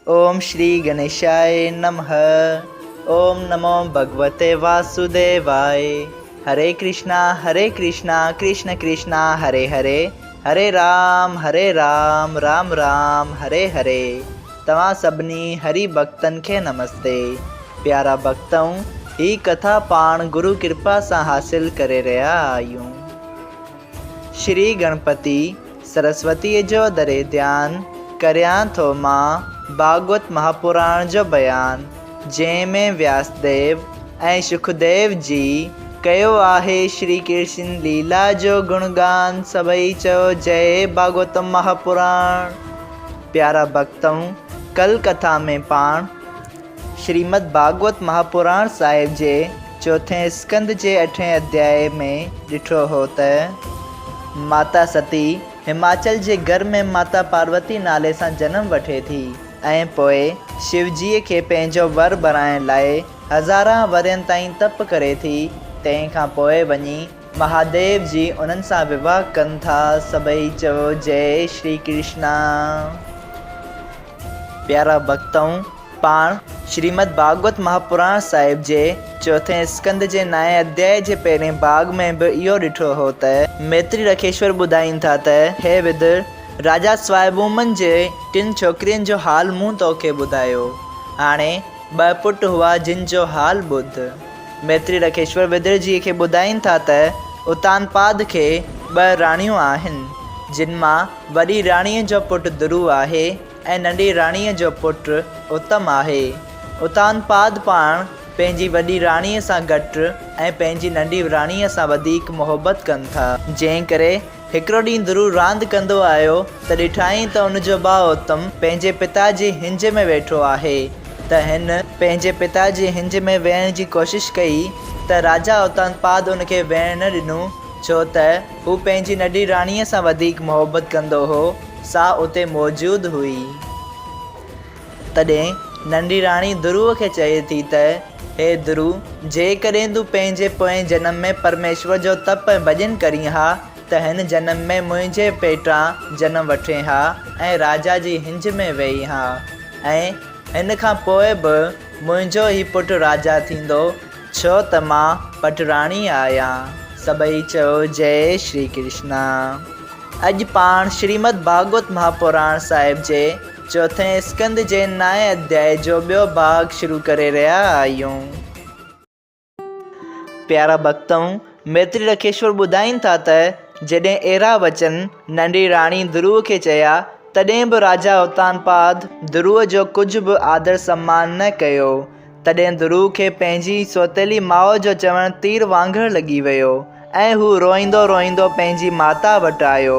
ओम श्री गणेशाय नमः। ओम नमो भगवते वासुदेवाय। हरे कृष्णा कृष्ण कृष्णा हरे हरे, हरे राम राम राम हरे हरे। तव्हां सभिनी हरि भक्तन खे नमस्ते। प्यारा भक्तों, ही कथा पाण गुरु कृपा सां हासिल करे रहिया आहियूं। श्री गणपति सरस्वती जो दरे ध्यान करियां थो मां भागवत महापुराण जो बयान, जंहिंमें व्यासदेव ऐं सुखदेव जी कयो आहे श्री कृष्ण लीला जो गुणगान। सभई चयो जय भागवत महापुराण। प्यारा भक्तों, कल कथा में पाण श्रीमद् भागवत महापुराण साहिब जे चौथे स्कंद जे 8वें अध्याय में ॾिठो हो त माता सती हिमाचल जे घर में माता पार्वती नाले सां जनम वठे थी ऐं पोइ शिवजीअ खे पंहिंजो वर बणाइण लाइ हज़ारां वरनि ताईं तप करे थी। तंहिंखां पोइ वञी महादेव जी उन्हनि सां विवाह कनि था। सभई चयो जय श्री कृष्णा। प्यारा भक्तों, पाण श्रीमद् भागवत महापुराण साहिब जे चौथे स्कंद जे 9 अध्याय जे पहिरें भाग में भी इहो ॾिठो हो त मैत्री रखेश्वर ॿुधाइनि था त हे विदुर, राजा स्वायंभूमन जे 3 छोकिरियुनि जो हाल मूं तोखे ॿुधायो। हाणे 2 पुट हुआ जिन जो हाल ॿुध। मैत्री रखेश्वर विदुर जी खे ॿुधाइनि था त उतानपाद खे 2 राणियूं आहिनि, जिन मां वॾी राणीअ जो पुटु ध्रुव आहे ऐं नंढी राणीअ जो पुटु उत्तम आहे। उतानपाद पाण पंहिंजी वॾी राणीअ सां गॾु ऐं पंहिंजी नंढी राणीअ सां वधीक मोहबत कनि था। जंहिं करे हिकिड़ो ॾींहुं ध्रुव रांदि कंदो आयो त ॾिठाई त उनजो भाउ उत्तम पंहिंजे पिता जी हिंज में वेठो आहे। त हिन पंहिंजे पिता जी हिंज में वेहण जी कोशिशि कई त राजा उतानपाद उनखे वेहण न ॾिनो, छो त हू पंहिंजी नंढी राणीअ सां वधीक मोहबत कंदो हो। सा उते मौजूद हुई। तॾहिं नंढी राणी ध्रुव खे चए थी त हे ध्रुव, जेकॾहिं तूं पंहिंजे पोएं जनम में परमेश्वर जो तप ऐं भॼन करी हा त हिन जनम में मुंहिंजे पेटां जनम वठे हा ऐं राजा जी हिंज में वेही हा, ऐं हिन खां पोइ बि मुंहिंजो ई पुटु राजा थींदो, छो त मां पटराणी आहियां। सभई चयो जय श्री कृष्णा। अॼु पाण श्रीमद् भागवत महापुराण साहिब जे चौथे स्कंद जे 9 अध्याय जो ॿियो भाग शुरू करे रहिया आहियूं। प्यारा भक्तों, मैत्री रखेश्वर ॿुधाइनि था त जॾहिं अहिड़ा वचन नंढी राणी ध्रुव खे चया, तॾहिं बि राजा उतानपाद ध्रुव जो कुझु बि आदर सम्मान न कयो। तॾहिं ध्रुव खे पंहिंजी सौतेली माउ जो चवणु तीर वांगुरु लॻी वियो ऐं हू रोईंदो रोईंदो पंहिंजी माता वटि आयो।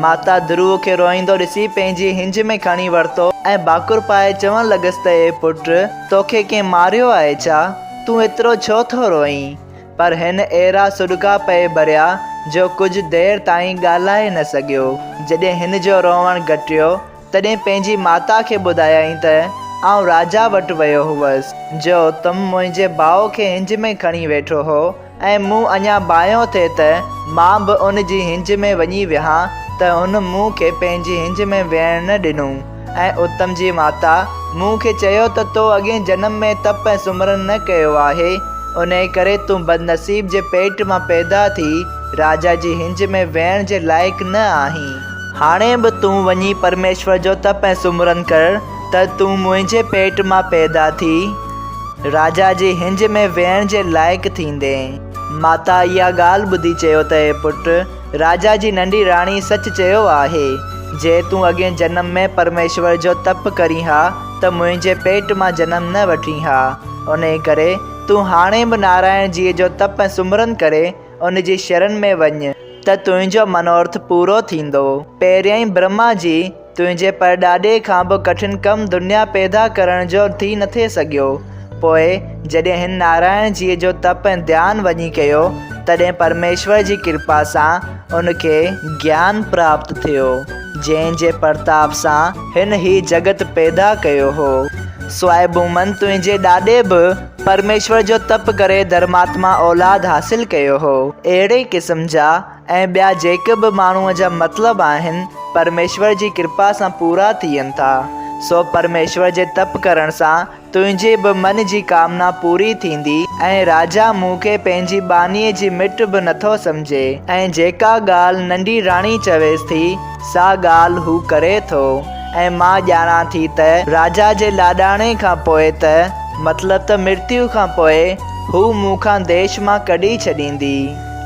माता ध्रुव खे रोईंदो ॾिसी पंहिंजी हिंज में खणी वरितो ऐं भाकुर पाए चवणु लॻसि त हे पुटु, तोखे कंहिं मारियो आहे छा? तूं एतिरो छो थो रोईं? पर हिन अहिड़ा सुॾिका पए भरिया जो कुझु देरि ताईं ॻाल्हाए न सघियो। जॾहिं हिन जो रोवणु घटियो तॾहिं पंहिंजी माता खे ॿुधायईं त आउं राजा वटि वियो हुअसि, जो तुम मुंहिंजे भाउ खे हिंज में खणी वेठो हो ऐं मूं अञा बायो थिए त मां बि उन जी हिंज में वञी वियां त हुन मूं खे पंहिंजी हिंज में वेहण न ॾिनो। ऐं उत्तम जी माता मूं खे चयो त तो अॻे जनम में तप ऐं सुमरन न कयो आहे, उन करे तूं बदनसीब जे पेट मां पैदा थी राजा जी हिंज में वेहण जे लाइक़ु न आहीं। हाणे बि तूं वञी परमेश्वर जो तप ऐं सुमरन कर त तूं मुंहिंजे पेट मां पैदा थी राजा जी हिंज में वेहण जे लाइक़ु थींदे। माता इहा ॻाल्हि ॿुधी चयो त हे पुटु, राजा जी नंढी राणी सच चयो आहे। जे तूं अॻे जनम में परमेश्वर जो तप करी हा त मुंहिंजे पेट मां जनम न वठी हा। उन करे तूं हाणे बि नारायण जी जो तप ऐं सुमरन करे उन जी शरण में वञ त तुंहिंजो मनोरथ पूरो थींदो। पहिरियां ई ब्रह्मा जी तुंहिंजे परॾाॾे खां बि कठिन कमु दुनिया पैदा करण जो थी न थिए सघियो। पोइ जॾहिं हिन नारायण जी जो तप ऐं ध्यानु वञी कयो, तॾहिं परमेश्वर जी कृपा सां उनखे ज्ञान प्राप्त थियो, जंहिं जे प्रताप सां हिन ही जगत पैदा कयो हो। स्वायंभूमन तुंहिंजे ॾाॾे बि परमेश्वर जो तप करे धर्मात्मा औलाद हासिल कयो हो। अहिड़े क़िस्म जा ऐं ॿिया जेके बि माण्हूअ जा मतिलब आहिनि, परमेश्वर जी कृपा सां पूरा थियनि था। सो परमेश्वर जे तप करण सां तुंहिंजे बि मन जी कामना पूरी थींदी ऐं राजा मूंखे पंहिंजी बानीअ जी मिट बि नथो सम्झे ऐं जेका ॻाल्हि नंढी राणी चवेसि थी सा ॻाल्हि हू करे थो ऐं मां ॼाणां थी त राजा जे लाॾाणे खां पोइ त मतिलबु त मृत्यु खां पोइ हू मूंखां देश मां कढी छॾींदी।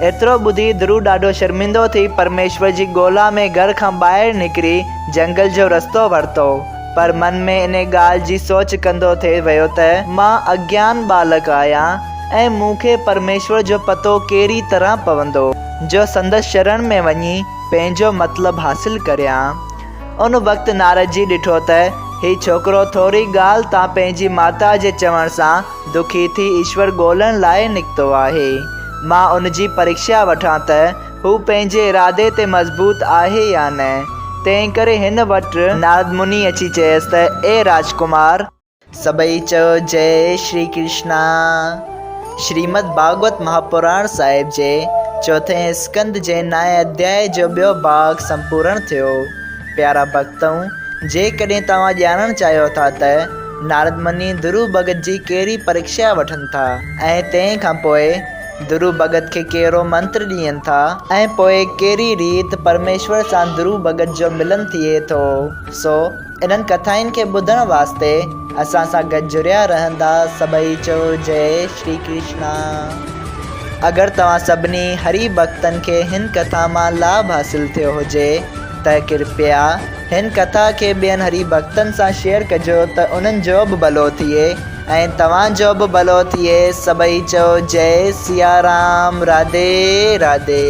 एतिरो ॿुधी ध्रुव ॾाढो शर्मिंदो थी परमेश्वर जी ॻोल्हा में घर खां ॿाहिरि निकिरी जंगल जो रस्तो वरितो, पर मन में इन ॻाल्हि जी सोच कंदो थिए वियो त मां अज्ञान बालक आहियां ऐं मूंखे परमेश्वर जो पतो कहिड़ी तरह पवंदो जो संदसि शरण में वञी पंहिंजो मतिलबु हासिल करियां। उन वक़्तु नारद जी ॾिठो त हीउ छोकिरो थोरी ॻाल्हि तां पंहिंजी माता जे चवण सां दुखी थी ईश्वर ॻोल्हण लाइ निकितो आहे। मां उन जी परीक्षा वठां त हू पंहिंजे इरादे ते मज़बूत आहे या न। तंहिं करे हिन वटि नारद मुनि अची चयसि त ए राजकुमार, सभई चयो जय श्री कृष्णा। श्रीमद भागवत महापुराण साहिब जे चौथे स्कंद जे 9 अध्याय जो ॿियो भाग संपूर्ण थियो। प्यारा भक्तों, जेकॾहिं तव्हां ॼाणणु चाहियो था त नारद मुनि ध्रुव भगत जी कहिड़ी परीक्षा वठनि था ऐं तंहिं खां पोइ ध्रुव भगत खे कहिड़ो मंत्र ॾियनि था ऐं पोइ कहिड़ी रीत परमेश्वर सां ध्रुव भगत जो मिलन थिए थो, सो इन्हनि कथाउनि खे ॿुधण वास्ते असां सां गॾु जुड़िया रहंदा। सभई चओ जय श्री कृष्णा। अगरि तव्हां सभिनी हरि भक्तनि खे हिन कथा मां लाभ हासिल थियो हुजे त कृपया हिन कथा खे ॿियनि हरि भक्तनि सां शेयर कजो त उन्हनि जो बि भलो थिए ऐं तव्हांजो बि भलो थिए। सभई चओ जय सिया राम, राधे राधे।